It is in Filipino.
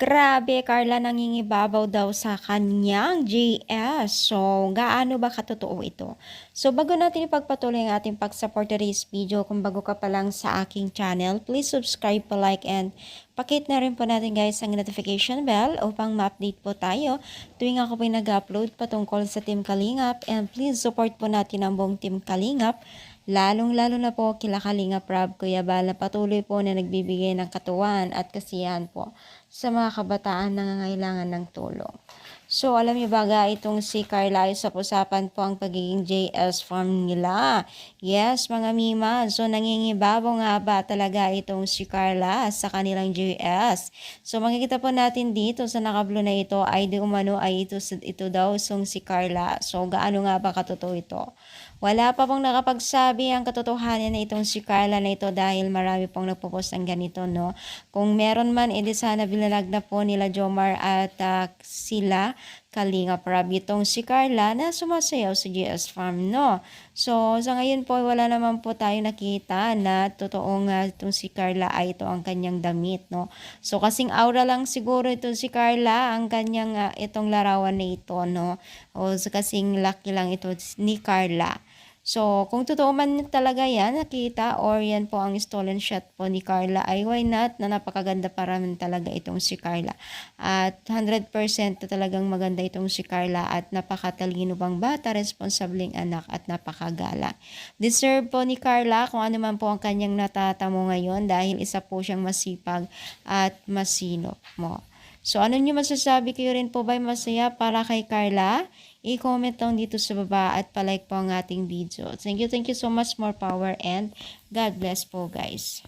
Grabe, Carla, nangingibabaw daw sa kanyang JS. So, gaano ba katotoo ito? So, bago natin ipagpatuloy ang ating pag-support today's video, kung bago ka pa lang sa aking channel, please subscribe, like, and pakit na rin po natin guys ang notification bell upang ma-update po tayo tuwing ako po nag-upload patungkol sa Team Kalingap. And please support po natin ang buong Team Kalingap. Lalong-lalo na po kila Kalingap Rob, Kuya Bal, na patuloy po na nagbibigay ng katuwaan at kasiyahan po sa mga kabataan na nangangailangan ng tulong. So, alam niyo ba ga, itong si Carla ay usapan po ang pagiging JS farm nila. Yes, mga mima. So, nangingibabaw nga ba talaga itong si Carla sa kanilang JS? So, makikita po natin dito sa nakablo na ito ay di umano ay ito daw si Carla. So, gaano nga ba katotoo ito? Wala pa pong nakapagsabi ang katotohanan na itong si Carla na ito dahil marami pong nagpo-post ng ganito, no? Kung meron man, edi sana binalag na po nila Jomar at sila Kalingap Rob itong si Carla na sumasayaw sa GS Farm, no? So, sa ngayon po, wala naman po tayo nakita na totoong itong si Carla ay ito ang kanyang damit, no? So, kasing aura lang siguro itong si Carla ang kanyang itong larawan na ito, no? O kasing laki lang ito ni Carla. So, kung totoo man talaga yan, nakita, or yan po ang stolen shot po ni Carla, ay why not, na napakaganda pa rin talaga itong si Carla. At 100% na talagang maganda itong si Carla at napakatalino pang bata, responsableng anak at napakagala. Deserve po ni Carla kung ano man po ang kanyang natatamo ngayon dahil isa po siyang masipag at masinop mo. So, ano nyo masasabi? Kayo rin po ba'y masaya para kay Carla? I-comment lang dito sa baba at palike po ang ating video. Thank you so much. More power and God bless po guys.